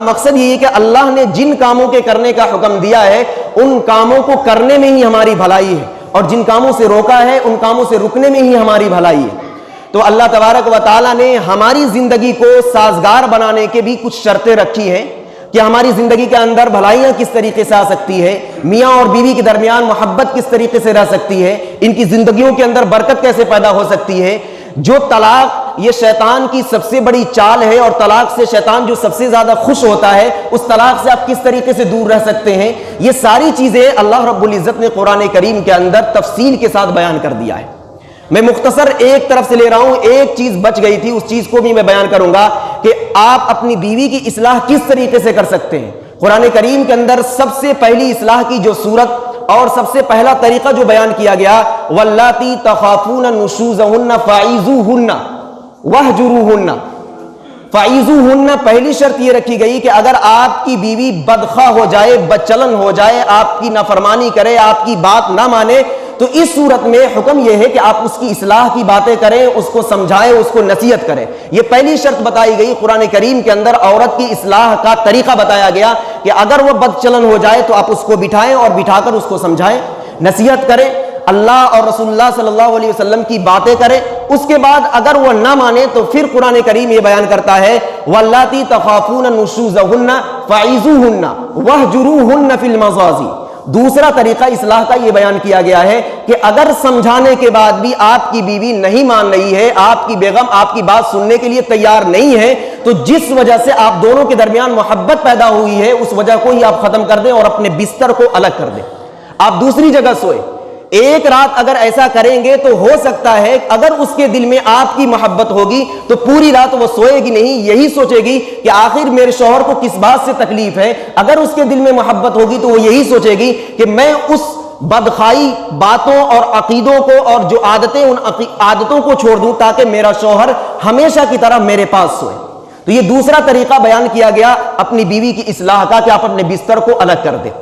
مقصد یہ ہے کہ اللہ نے جن کاموں کے کرنے کا حکم دیا ہے ان کاموں کو کرنے میں ہی ہماری بھلائی ہے، اور جن کاموں سے روکا ہے ان کاموں سے رکنے میں ہی ہماری بھلائی ہے۔ تو اللہ تبارک و تعالیٰ نے ہماری زندگی کو سازگار بنانے کے بھی کچھ شرطیں رکھی ہیں کہ ہماری زندگی کے اندر بھلائیاں کس طریقے سے آ سکتی ہے، میاں اور بیوی کے درمیان محبت کس طریقے سے رہ سکتی ہے، ان کی زندگیوں کے اندر برکت کیسے پیدا ہو سکتی ہے۔ جو طلاق یہ شیطان کی سب سے بڑی چال ہے، اور طلاق سے شیطان جو سب سے زیادہ خوش ہوتا ہے، اس طلاق سے آپ کس طریقے سے دور رہ سکتے ہیں، یہ ساری چیزیں اللہ رب العزت نے قرآن کریم کے اندر تفصیل کے ساتھ بیان کر دیا ہے۔ میں مختصر ایک طرف سے لے رہا ہوں، ایک چیز بچ گئی تھی، اس چیز کو بھی میں بیان کروں گا کہ آپ اپنی بیوی کی اصلاح کس طریقے سے کر سکتے ہیں۔ قرآن کریم کے اندر سب سے پہلی اصلاح کی جو صورت اور سب سے پہلا طریقہ جو بیان کیا گیا، واللاتی تخافون نشوزہن فعیذوہن وہجروہن۔ فعیذوہن، پہلی شرط یہ رکھی گئی کہ اگر آپ کی بیوی بدخواہ ہو جائے، بدچلن ہو جائے، آپ کی نافرمانی کرے، آپ کی بات نہ مانے، تو اس صورت میں حکم یہ ہے کہ آپ اس کی اصلاح کی باتیں کریں، اس کو سمجھائیں، اس کو نصیحت کریں۔ یہ پہلی شرط بتائی گئی قرآن کریم کے اندر، عورت کی اصلاح کا طریقہ بتایا گیا کہ اگر وہ بدچلن ہو جائے تو آپ اس کو بٹھائیں، اور بٹھا کر اس کو سمجھائیں، نصیحت کریں، اللہ اور رسول اللہ صلی اللہ علیہ وسلم کی باتیں کریں۔ اس کے بعد اگر وہ نہ مانے تو پھر قرآن کریم یہ بیان کرتا ہے واللاتی تخافون نشوزہن فعیذوہن وہجروہن فی المضاجع۔ دوسرا طریقہ اصلاح کا یہ بیان کیا گیا ہے کہ اگر سمجھانے کے بعد بھی آپ کی بیوی نہیں مان رہی ہے، آپ کی بیگم آپ کی بات سننے کے لیے تیار نہیں ہے، تو جس وجہ سے آپ دونوں کے درمیان محبت پیدا ہوئی ہے اس وجہ کو ہی آپ ختم کر دیں اور اپنے بستر کو الگ کر دیں، آپ دوسری جگہ سوئیں۔ ایک رات اگر ایسا کریں گے تو ہو سکتا ہے اگر اس کے دل میں آپ کی محبت ہوگی تو پوری رات وہ سوئے گی نہیں، یہی سوچے گی کہ آخر میرے شوہر کو کس بات سے تکلیف ہے۔ اگر اس کے دل میں محبت ہوگی تو وہ یہی سوچے گی کہ میں اس بدخائی باتوں اور عقیدوں کو اور جو عادتیں ان عادتوں کو چھوڑ دوں تاکہ میرا شوہر ہمیشہ کی طرح میرے پاس سوئے۔ تو یہ دوسرا طریقہ بیان کیا گیا اپنی بیوی کی اصلاح کا کہ آپ اپنے بستر کو الگ کر دیں۔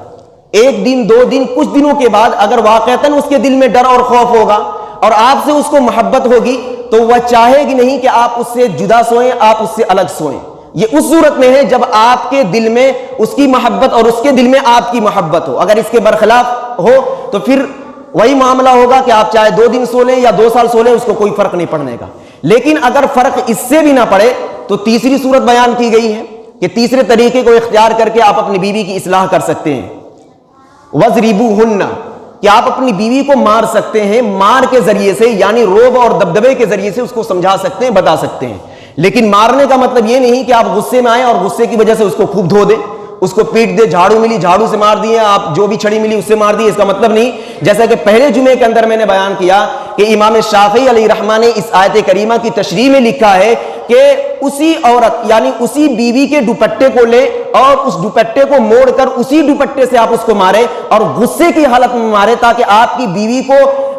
ایک دن، دو دن، کچھ دنوں کے بعد اگر واقعتاً اس کے دل میں ڈر اور خوف ہوگا اور آپ سے اس کو محبت ہوگی تو وہ چاہے گی نہیں کہ آپ اس سے جدا سوئیں، آپ اس سے الگ سوئیں۔ یہ اس صورت میں ہے جب آپ کے دل میں اس کی محبت اور اس کے دل میں آپ کی محبت ہو۔ اگر اس کے برخلاف ہو تو پھر وہی معاملہ ہوگا کہ آپ چاہے 2 دن سو لیں یا 2 سال سو لیں، اس کو کوئی فرق نہیں پڑنے کا۔ لیکن اگر فرق اس سے بھی نہ پڑے تو تیسری صورت بیان کی گئی ہے کہ تیسرے طریقے کو اختیار کر کے آپ اپنی بیوی کی اصلاح کر سکتے ہیں۔ وَضْرِبُوهُنَّ، کہ آپ اپنی بیوی کو مار سکتے ہیں، مار کے ذریعے سے، یعنی روب اور دبدبے کے ذریعے سے اس کو سمجھا سکتے ہیں، بتا سکتے ہیں۔ لیکن مارنے کا مطلب یہ نہیں کہ آپ غصے میں آئیں اور غصے کی وجہ سے اس کو خوب دھو دیں، اس کو پیٹ دے، جھاڑو ملی جھاڑو سے مار دیے، آپ جو بھی چھڑی ملی اس سے مار دیے، اس کا مطلب نہیں۔ جیسا کہ پہلے جمعے کے اندر میں نے بیان کیا کہ امام شافعی علیہ رحمہ نے اس آیت کریمہ کی تشریح میں لکھا ہے کہ اسی عورت یعنی اسی بیوی کے دوپٹے کو لے اور اس دوپٹے کو موڑ کر اسی دوپٹے سے آپ اس کو مارے اور غصے کی حالت میں مارے، تاکہ آپ کی بیوی کو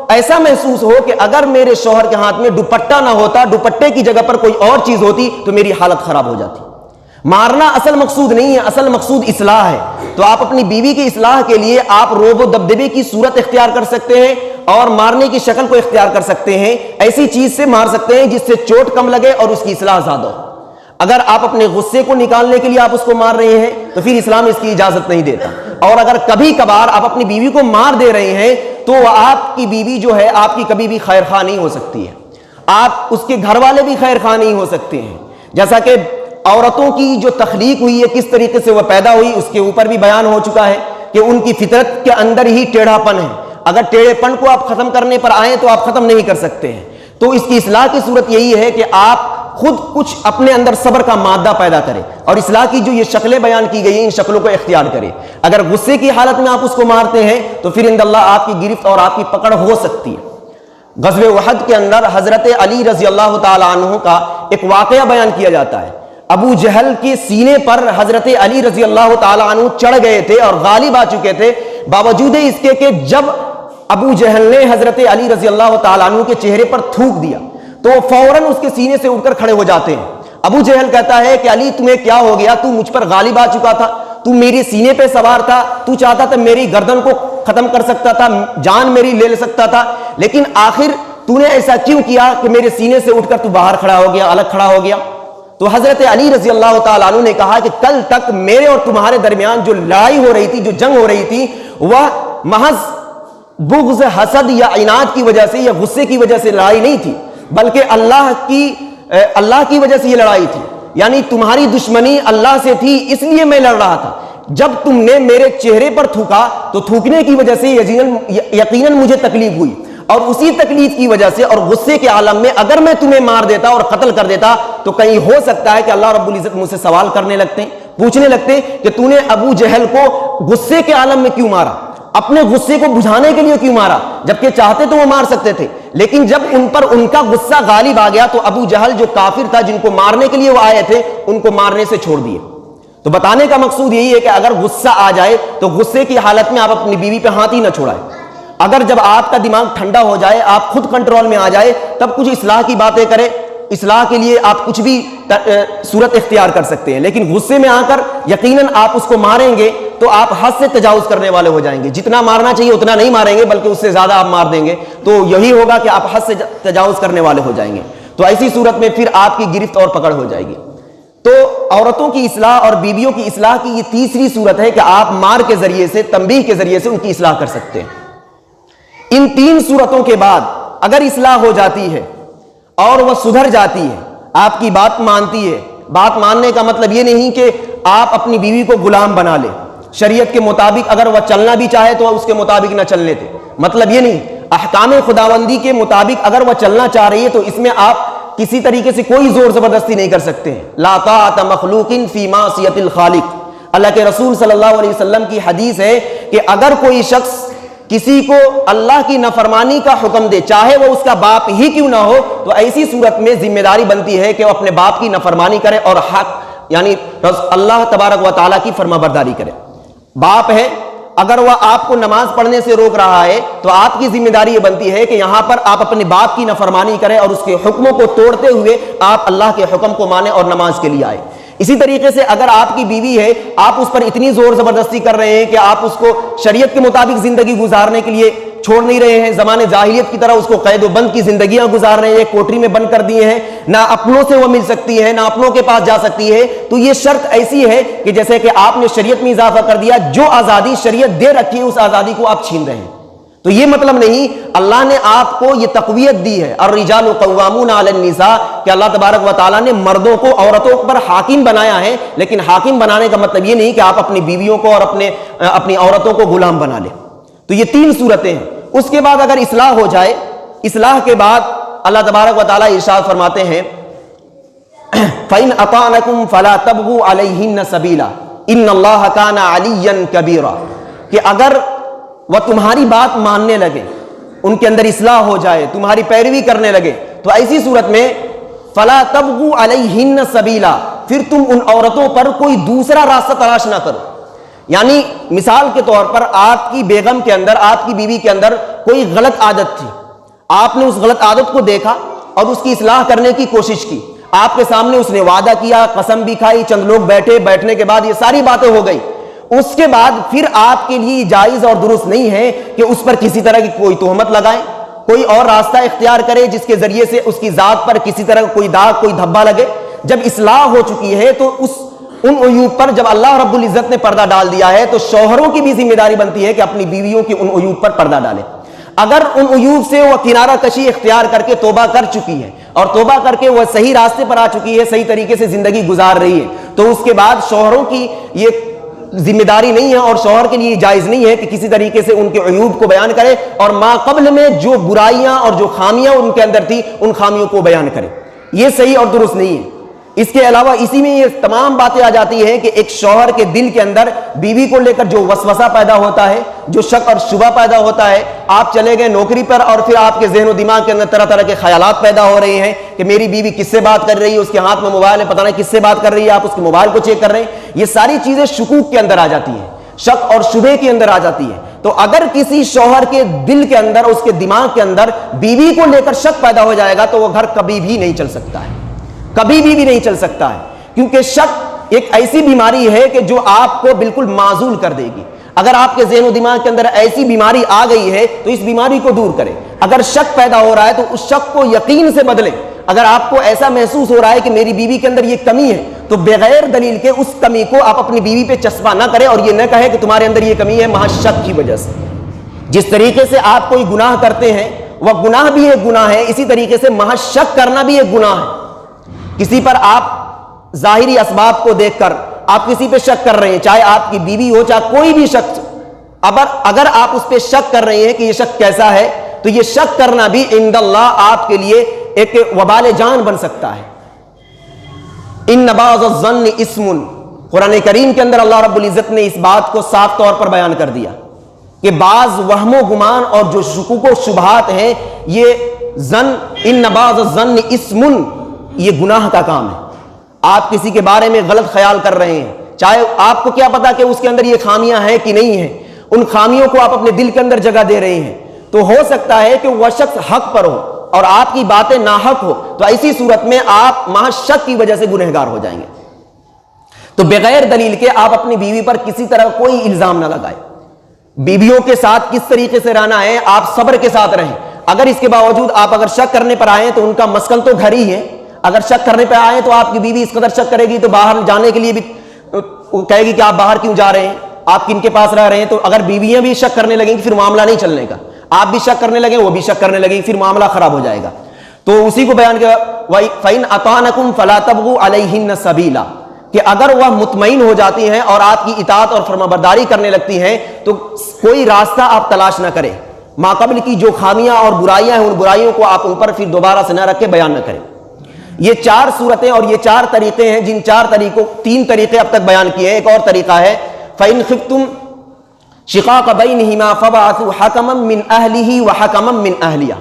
ایسا محسوس ہو کہ اگر میرے شوہر کے ہاتھ میں دوپٹہ نہ ہوتا، دوپٹے کی جگہ پر کوئی اور چیز ہوتی تو میری حالت خراب ہو جاتی۔ مارنا اصل مقصود نہیں ہے، اصل مقصود اصلاح ہے۔ تو آپ اپنی بیوی کی اصلاح کے لیے آپ روب و دبدبے کی صورت اختیار کر سکتے ہیں اور مارنے کی شکل کو اختیار کر سکتے ہیں، ایسی چیز سے مار سکتے ہیں جس سے چوٹ کم لگے اور اس کی اصلاح زیادہ ہو۔ اگر آپ اپنے غصے کو نکالنے کے لیے آپ اس کو مار رہے ہیں تو پھر اسلام اس کی اجازت نہیں دیتا۔ اور اگر کبھی کبھار آپ اپنی بیوی کو مار دے رہے ہیں تو آپ کی بیوی جو ہے آپ کی کبھی بھی خیر خواہ نہیں ہو سکتی ہے، آپ اس کے گھر والے بھی خیر خواہ نہیں ہو سکتے ہیں۔ جیسا کہ عورتوں کی جو تخلیق ہوئی ہے، کس طریقے سے وہ پیدا ہوئی، اس کے اوپر بھی بیان ہو چکا ہے کہ ان کی فطرت کے اندر ہی ٹیڑھا پن ہے۔ اگر ٹیڑھے پن کو آپ ختم کرنے پر آئیں تو آپ ختم نہیں کر سکتے ہیں۔ تو اس کی اصلاح کی صورت یہی ہے کہ آپ خود کچھ اپنے اندر صبر کا مادہ پیدا کریں اور اصلاح کی جو یہ شکلیں بیان کی گئی ہیں ان شکلوں کو اختیار کریں۔ اگر غصے کی حالت میں آپ اس کو مارتے ہیں تو پھر عند اللہ آپ کی گرفت اور آپ کی پکڑ ہو سکتی ہے۔ غزوہ احد کے اندر حضرت علی رضی اللہ تعالی عنہ کا ایک واقعہ بیان کیا جاتا ہے۔ ابو جہل کے سینے پر حضرت علی رضی اللہ تعالی عنہ چڑھ گئے تھے اور غالب آ چکے تھے، باوجود اس کے کہ جب ابو جہل نے حضرت علی رضی اللہ تعالی عنہ کے چہرے پر تھوک دیا تو فوراً اس کے سینے سے اٹھ کر کھڑے ہو جاتے ہیں۔ ابو جہل کہتا ہے کہ علی تمہیں کیا ہو گیا، تو مجھ پر غالب آ چکا تھا، تو میری سینے پہ سوار تھا، تو چاہتا تھا میری گردن کو ختم کر سکتا تھا، جان میری لے سکتا تھا، لیکن آخر تو نے ایسا کیوں کیا کہ میرے سینے سے اٹھ کر تو باہر کھڑا ہو گیا، الگ کھڑا ہو گیا؟ تو حضرت علی رضی اللہ تعالیٰ عنہ نے کہا کہ کل تک میرے اور تمہارے درمیان جو لڑائی ہو رہی تھی، جو جنگ ہو رہی تھی، وہ محض بغض، حسد یا عناد کی وجہ سے یا غصے کی وجہ سے لڑائی نہیں تھی، بلکہ اللہ کی وجہ سے یہ لڑائی تھی. یعنی تمہاری دشمنی اللہ سے تھی، اس لیے میں لڑ رہا تھا. جب تم نے میرے چہرے پر تھوکا تو تھوکنے کی وجہ سے یقیناً مجھے تکلیف ہوئی، اور اسی تکلیف کی وجہ سے اور غصے کے عالم میں اگر میں تمہیں مار دیتا اور قتل کر دیتا تو کہیں ہو سکتا ہے کہ اللہ رب العزت مجھ سے سوال کرنے لگتے، پوچھنے لگتے کہ تو نے ابو جہل کو غصے کے عالم میں کیوں مارا، اپنے غصے کو بجھانے کے لیے کیوں مارا، جبکہ چاہتے تو وہ مار سکتے تھے. لیکن جب ان پر ان کا غصہ غالب آ گیا تو ابو جہل جو کافر تھا، جن کو مارنے کے لیے وہ آئے تھے، ان کو مارنے سے چھوڑ دیے. تو بتانے کا مقصود یہی ہے کہ اگر غصہ آ جائے تو غصے کی حالت میں آپ اپنی بیوی پہ ہاتھ ہی نہ چھوڑائیں. اگر جب آپ کا دماغ ٹھنڈا ہو جائے، آپ خود کنٹرول میں آ جائے، تب کچھ اصلاح کی باتیں کریں. اصلاح کے لیے آپ کچھ بھی صورت اختیار کر سکتے ہیں، لیکن غصے میں آ کر یقیناً آپ اس کو ماریں گے تو آپ حد سے تجاوز کرنے والے ہو جائیں گے. جتنا مارنا چاہیے اتنا نہیں ماریں گے، بلکہ اس سے زیادہ آپ مار دیں گے. تو یہی ہوگا کہ آپ حد سے تجاوز کرنے والے ہو جائیں گے. تو ایسی صورت میں پھر آپ کی گرفت اور پکڑ ہو جائے گی. تو عورتوں کی اصلاح اور بیویوں کی اصلاح کی یہ تیسری صورت ہے کہ آپ مار کے ذریعے سے، تنبیہ کے ذریعے سے ان کی اصلاح کر سکتے ہیں. ان تین صورتوں کے بعد اگر اصلاح ہو جاتی ہے اور وہ سدھر جاتی ہے، آپ کی بات مانتی ہے. بات ماننے کا مطلب یہ نہیں کہ آپ اپنی بیوی کو غلام بنا لیں، شریعت کے مطابق اگر وہ چلنا بھی چاہے تو اس کے مطابق نہ چلنے دے، مطلب یہ نہیں. احکام خداوندی کے مطابق اگر وہ چلنا چاہ رہی ہے تو اس میں آپ کسی طریقے سے کوئی زور زبردستی نہیں کر سکتے ہیں. لا طاعت مخلوق فی معصیت الخالق. اللہ کے رسول صلی اللہ علیہ وسلم کی حدیث ہے کہ اگر کوئی شخص کسی کو اللہ کی نافرمانی کا حکم دے، چاہے وہ اس کا باپ ہی کیوں نہ ہو، تو ایسی صورت میں ذمہ داری بنتی ہے کہ وہ اپنے باپ کی نافرمانی کرے اور حق یعنی اللہ تبارک و تعالیٰ کی فرما برداری کرے. باپ ہے، اگر وہ آپ کو نماز پڑھنے سے روک رہا ہے تو آپ کی ذمہ داری یہ بنتی ہے کہ یہاں پر آپ اپنے باپ کی نافرمانی کریں اور اس کے حکموں کو توڑتے ہوئے آپ اللہ کے حکم کو مانیں اور نماز کے لیے آئے. اسی طریقے سے اگر آپ کی بیوی ہے، آپ اس پر اتنی زور زبردستی کر رہے ہیں کہ آپ اس کو شریعت کے مطابق زندگی گزارنے کے لیے چھوڑ نہیں رہے ہیں، زمانے جاہلیت کی طرح اس کو قید و بند کی زندگیاں گزار رہے ہیں، کوٹری میں بند کر دیے ہیں، نہ اپنوں سے وہ مل سکتی ہے، نہ اپنوں کے پاس جا سکتی ہے، تو یہ شرط ایسی ہے کہ جیسے کہ آپ نے شریعت میں اضافہ کر دیا، جو آزادی شریعت دے رکھی ہے اس آزادی کو آپ چھین رہے ہیں. تو یہ مطلب نہیں، اللہ نے آپ کو یہ تقویت دی ہے. الرجال قوامون علی النساء کہ اللہ تبارک و تعالیٰ نے مردوں کو عورتوں پر حاکم بنایا ہے، لیکن حاکم بنانے کا مطلب یہ نہیں کہ آپ اپنی بیویوں کو اور اپنی عورتوں کو غلام بنا لیں. تو یہ تین صورتیں ہیں. اس کے بعد اگر اصلاح ہو جائے، اصلاح کے بعد اللہ تبارک و تعالیٰ ارشاد فرماتے ہیں فَإِنْ أَطَعْنَكُمْ فَلَا تَبْغُوا عَلَيْهِنَّ سَبِيلًا إِنَّ اللَّهَ كَانَ عَلِيًّا كَبِيرًا. کہ اگر وہ تمہاری بات ماننے لگے، ان کے اندر اصلاح ہو جائے، تمہاری پیروی کرنے لگے، تو ایسی صورت میں فَلَا تَبْغُوا عَلَيْهِنَّ سَبِيلًا، پھر تم ان عورتوں پر کوئی دوسرا راستہ تلاش نہ کرو. یعنی مثال کے طور پر آپ کی بیگم کے اندر، آپ کی بیوی کے اندر کوئی غلط عادت تھی، آپ نے اس غلط عادت کو دیکھا اور اس کی اصلاح کرنے کی کوشش کی. آپ کے سامنے اس نے وعدہ کیا، قسم بھی کھائی، چند لوگ بیٹھنے کے بعد یہ ساری باتیں ہو گئی. اس کے بعد پھر آپ کے لیے جائز اور درست نہیں ہے کہ اس پر کسی طرح کی کوئی تہمت لگائیں، کوئی اور راستہ اختیار کرے جس کے ذریعے سے اس کی ذات پر کسی طرح کوئی داغ، کوئی دھبا لگے. جب اصلاح ہو چکی ہے تو ان عیوب پر جب اللہ رب العزت نے پردہ ڈال دیا ہے تو شوہروں کی بھی ذمہ داری بنتی ہے کہ اپنی بیویوں کی ان عیوب پر پردہ ڈالیں. اگر ان عیوب سے وہ کنارہ کشی اختیار کر کے توبہ کر چکی ہے اور توبہ کر کے وہ صحیح راستے پر آ چکی ہے، صحیح طریقے سے زندگی گزار رہی ہے، تو اس کے بعد شوہروں کی یہ ذمہ داری نہیں ہے اور شوہر کے لیے جائز نہیں ہے کہ کسی طریقے سے ان کے عیوب کو بیان کرے اور ما قبل میں جو برائیاں اور جو خامیاں ان کے اندر تھی ان خامیوں کو بیان کرے. یہ صحیح اور درست نہیں ہے. اس کے علاوہ اسی میں یہ تمام باتیں آ جاتی ہیں کہ ایک شوہر کے دل کے اندر بیوی کو لے کر جو وسوسہ پیدا ہوتا ہے، جو شک اور شبہ پیدا ہوتا ہے. آپ چلے گئے نوکری پر اور پھر آپ کے ذہن و دماغ کے اندر طرح طرح کے خیالات پیدا ہو رہے ہیں کہ میری بیوی کس سے بات کر رہی ہے، اس کے ہاتھ میں موبائل ہے، پتہ نہیں کس سے بات کر رہی ہے، آپ اس کے موبائل کو چیک کر رہے ہیں. یہ ساری چیزیں شکوک کے اندر آ جاتی ہیں، شک اور شبہ کے اندر آ جاتی ہے. تو اگر کسی شوہر کے دل کے اندر، اس کے دماغ کے اندر بیوی کو لے کر شک پیدا ہو جائے گا تو وہ گھر کبھی بھی نہیں چل سکتا ہے، کبھی بھی نہیں چل سکتا ہے. کیونکہ شک ایک ایسی بیماری ہے کہ جو آپ کو بالکل معزول کر دے گی. اگر آپ کے ذہن و دماغ کے اندر ایسی بیماری آ گئی ہے تو اس بیماری کو دور کریں. اگر شک پیدا ہو رہا ہے تو اس شک کو یقین سے بدلیں. اگر آپ کو ایسا محسوس ہو رہا ہے کہ میری بیوی کے اندر یہ کمی ہے تو بغیر دلیل کے اس کمی کو آپ اپنی بیوی پہ چسپاں نہ کریں اور یہ نہ کہے کہ تمہارے اندر یہ کمی ہے محض شک کی وجہ سے۔ جس طریقے سے آپ کوئی گناہ کرتے ہیں وہ گناہ بھی ایک گناہ ہے، اسی طریقے سے محض شک کرنا بھی ایک گناہ ہے۔ کسی پر آپ ظاہری اسباب کو دیکھ کر آپ کسی پہ شک کر رہے ہیں، چاہے آپ کی بیوی ہو چاہے کوئی بھی شخص، اگر آپ اس پہ شک کر رہے ہیں کہ یہ شخص کیسا ہے تو یہ شک کرنا بھی عند اللہ آپ کے لیے ایک وبال جان بن سکتا ہے۔ ان بعض الظن اسم، قرآن کریم کے اندر اللہ رب العزت نے اس بات کو صاف طور پر بیان کر دیا کہ بعض وہم و گمان اور جو شکوک و شبہات ہیں یہ ظن، ان بعض الظن اسم، یہ گناہ کا کام ہے۔ آپ کسی کے بارے میں غلط خیال کر رہے ہیں، چاہے آپ کو کیا پتا کہ اس کے اندر یہ خامیاں ہیں کہ نہیں ہیں، ان خامیوں کو آپ اپنے دل کے اندر جگہ دے رہے ہیں، تو ہو سکتا ہے کہ وہ شخص حق پر ہو اور آپ کی باتیں ناحق ہو، تو ایسی صورت میں آپ محض شک کی وجہ سے گنہگار ہو جائیں گے۔ تو بغیر دلیل کے آپ اپنی بیوی پر کسی طرح کوئی الزام نہ لگائیں۔ بیویوں کے ساتھ کس طریقے سے رہنا ہے، آپ صبر کے ساتھ رہیں۔ اگر اس کے باوجود آپ اگر شک کرنے پر آئیں تو ان کا مسکن تو گھر ہی ہے، اگر شک کرنے پہ آئیں تو آپ کی بیوی اس قدر شک کرے گی تو باہر جانے کے لیے بھی کہے گی کہ آپ باہر کیوں جا رہے ہیں، آپ کن کے پاس رہ رہے ہیں۔ تو اگر بیویاں بھی شک کرنے لگیں گی پھر معاملہ نہیں چلنے کا، آپ بھی شک کرنے لگیں وہ بھی شک کرنے لگیں، پھر معاملہ خراب ہو جائے گا۔ تو اسی کو بیان کیا فَإِنْ أَطَعْنَكُمْ فَلَا تَبْغُوا عَلَيْهِنَّ سَبِيلًا، کہ اگر وہ مطمئن ہو جاتی ہیں اور آپ کی اطاعت اور فرمانبرداری کرنے لگتی ہیں تو کوئی راستہ آپ تلاش نہ کریں، ماقبل کی جو خامیاں اور برائیاں ہیں ان برائیوں کو آپ ان پر پھر دوبارہ سے نہ رکھ کے بیان نہ کریں۔ یہ چار صورتیں اور یہ چار طریقے ہیں، جن چار طریقوں، تین طریقے اب تک بیان کیے ہیں، ایک اور طریقہ ہے فَإِنْ خِفْتُمْ شِقَاقَ بَيْنِهِمَا فَبَعَثُوا حَكَمًا مِّنْ أَهْلِهِ وَحَكَمًا مِّنْ أَهْلِهَا۔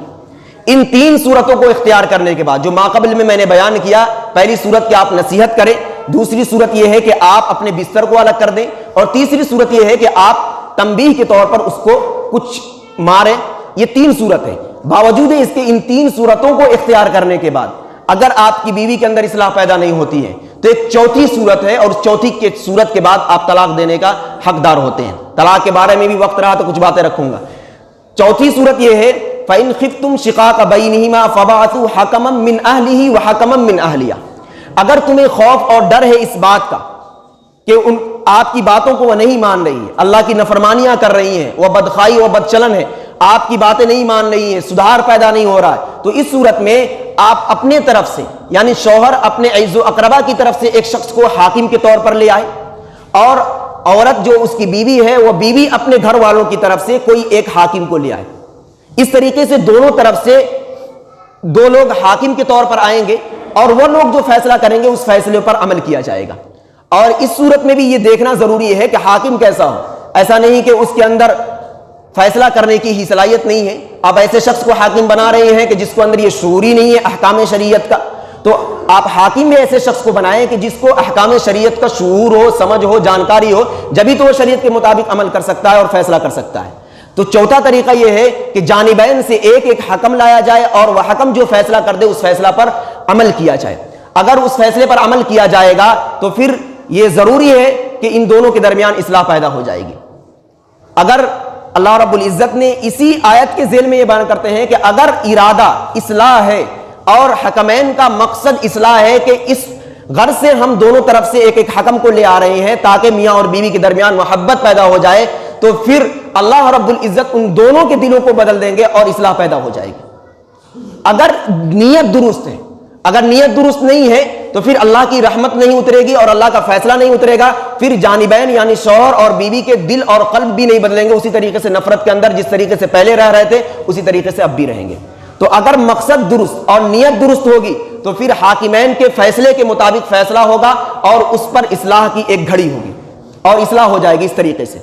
ان تین صورتوں کو اختیار کرنے کے بعد جو ماقبل میں نے بیان کیا، پہلی صورت کہ آپ نصیحت کریں، دوسری صورت یہ ہے کہ آپ اپنے بستر کو الگ کر دیں، اور تیسری صورت یہ ہے کہ آپ تنبیہ کے طور پر اس کو کچھ ماریں۔ یہ تین صورت ہے، باوجود اس کے ان تین صورتوں کو اختیار کرنے کے بعد اگر آپ کی بیوی کے اندر اصلاح پیدا نہیں ہوتی ہے تو ایک چوتھی صورت ہے، اور چوتھی کے صورت کے بعد آپ طلاق دینے کا حقدار ہوتے ہیں۔ طلاق کے بارے میں بھی وقت رہا تو کچھ باتیں رکھوں گا۔ چوتھی صورت یہ ہے فَإِنْ خِفْتُمْ شِقَاقَ بَيْنِهِمَا فَبَعَثُوا حَكَمًا مِّنْ أَهْلِهِ وَحَكَمًا مِّنْ أَهْلِهَا۔ اگر تمہیں خوف اور ڈر ہے اس بات کا کہ ان آپ کی باتوں کو وہ نہیں مان رہی ہے، اللہ کی نافرمانیاں کر رہی ہیں، وہ بدخائی و بدچلن ہے، آپ کی باتیں نہیں مان رہی ہیں، سدھار پیدا نہیں ہو رہا ہے، تو اس صورت میں آپ اپنے طرف سے یعنی شوہر اپنے عیز و اقربا کی طرف سے ایک شخص کو حاکم کے طور پر لے آئے، اور عورت جو اس کی بیوی ہے وہ بیوی اپنے گھر والوں کی طرف سے کوئی ایک حاکم کو لے آئے۔ اس طریقے سے دونوں طرف سے دو لوگ حاکم کے طور پر آئیں گے اور وہ لوگ جو فیصلہ کریں گے اس فیصلے پر عمل کیا جائے گا۔ اور اس صورت میں بھی یہ دیکھنا ضروری ہے کہ حاکم کیسا ہو، ایسا نہیں کہ اس کے اندر فیصلہ کرنے کی ہی صلاحیت نہیں ہے۔ آپ ایسے شخص کو حاکم بنا رہے ہیں کہ جس کو اندر یہ شعور ہی نہیں ہے احکام شریعت کا، تو آپ حاکم بھی ایسے شخص کو بنائیں کہ جس کو احکام شریعت کا شعور ہو، سمجھ ہو، جانکاری ہو، جبھی تو وہ شریعت کے مطابق عمل کر سکتا ہے اور فیصلہ کر سکتا ہے۔ تو چوتھا طریقہ یہ ہے کہ جانبین سے ایک ایک حکم لایا جائے اور وہ حکم جو فیصلہ کر دے اس فیصلہ پر عمل کیا جائے۔ اگر اس فیصلے پر عمل کیا جائے گا تو پھر یہ ضروری ہے کہ ان دونوں کے درمیان اصلاح پیدا ہو جائے گی۔ اگر اللہ رب العزت نے اسی آیت کے ذیل میں یہ بیان کرتے ہیں کہ اگر ارادہ اصلاح ہے اور حکمین کا مقصد اصلاح ہے کہ اس غرض سے ہم دونوں طرف سے ایک ایک حکم کو لے آ رہے ہیں تاکہ میاں اور بیوی کے درمیان محبت پیدا ہو جائے، تو پھر اللہ رب العزت ان دونوں کے دلوں کو بدل دیں گے اور اصلاح پیدا ہو جائے گی۔ اگر نیت درست ہے، اگر نیت درست نہیں ہے تو پھر اللہ کی رحمت نہیں اترے گی اور اللہ کا فیصلہ نہیں اترے گا، پھر جانبین یعنی شوہر اور بیوی کے دل اور قلب بھی نہیں بدلیں گے، اسی طریقے سے نفرت کے اندر جس طریقے سے پہلے رہ رہے تھے اسی طریقے سے اب بھی رہیں گے۔ تو اگر مقصد درست اور نیت درست ہوگی تو پھر حاکمین کے فیصلے کے مطابق فیصلہ ہوگا اور اس پر اصلاح کی ایک گھڑی ہوگی اور اصلاح ہو جائے گی۔ اس طریقے سے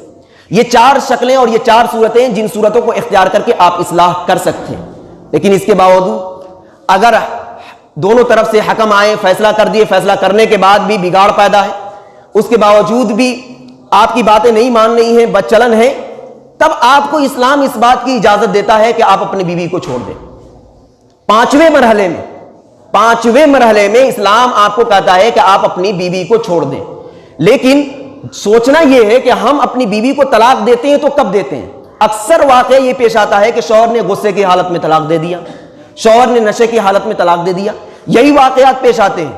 یہ چار شکلیں اور یہ چار صورتیں جن صورتوں کو اختیار کر کے آپ اصلاح کر سکتے ہیں، لیکن اس کے باوجود اگر دونوں طرف سے حکم آئے، فیصلہ کر دیے، فیصلہ کرنے کے بعد بھی بگاڑ پیدا ہے، اس کے باوجود بھی آپ کی باتیں نہیں مان رہی ہیں، بدچلن ہے، تب آپ کو اسلام اس بات کی اجازت دیتا ہے کہ آپ اپنی بیوی کو چھوڑ دیں۔ پانچویں مرحلے میں اسلام آپ کو کہتا ہے کہ آپ اپنی بیوی کو چھوڑ دیں، لیکن سوچنا یہ ہے کہ ہم اپنی بیوی کو طلاق دیتے ہیں تو کب دیتے ہیں؟ اکثر واقعہ یہ پیش آتا ہے کہ شوہر نے غصے کی حالت میں طلاق دے دیا، شوہر نے نشے کی حالت میں طلاق دے دیا، یہی واقعات پیش آتے ہیں.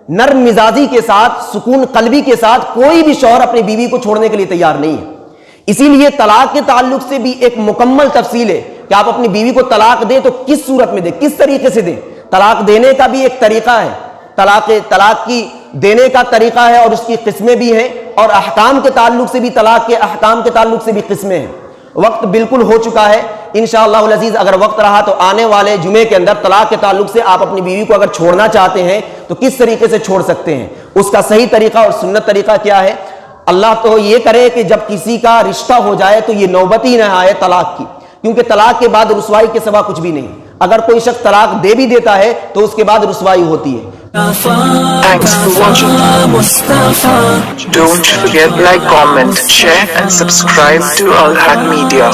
نرم مزاجی کے ساتھ، سکون قلبی کے ساتھ کوئی بھی شوہر اپنی بیوی کو چھوڑنے کے لیے تیار نہیں ہے. اسی لیے طلاق کے تعلق سے بھی ایک مکمل تفصیل ہے کہ آپ اپنی بیوی کو طلاق دیں تو کس صورت میں دیں، کس طریقے سے دیں. طلاق دینے کا بھی ایک طریقہ ہے، طلاق کی دینے کا طریقہ ہے اور اس کی قسمیں بھی ہیں، اور احکام کے تعلق سے بھی، طلاق کے احکام کے تعلق سے بھی قسمیں ہیں. وقت بالکل ہو چکا ہے. انشاءاللہ العزیز اگر وقت رہا تو آنے والے جمعے کے اندر طلاق کے تعلق سے آپ اپنی بیوی کو اگر چھوڑنا چاہتے ہیں تو کس طریقے سے چھوڑ سکتے ہیں، اس کا صحیح طریقہ اور سنت طریقہ کیا ہے. اللہ تو یہ کرے کہ جب کسی کا رشتہ ہو جائے تو یہ نوبت ہی نہ آئے طلاق کی، کیونکہ طلاق کے بعد رسوائی کے سوا کچھ بھی نہیں. اگر کوئی شخص طلاق دے بھی دیتا ہے تو اس کے بعد رسوائی ہوتی ہے. Thanks for watching. Don't forget like, comment, share and subscribe to Al Haq Media.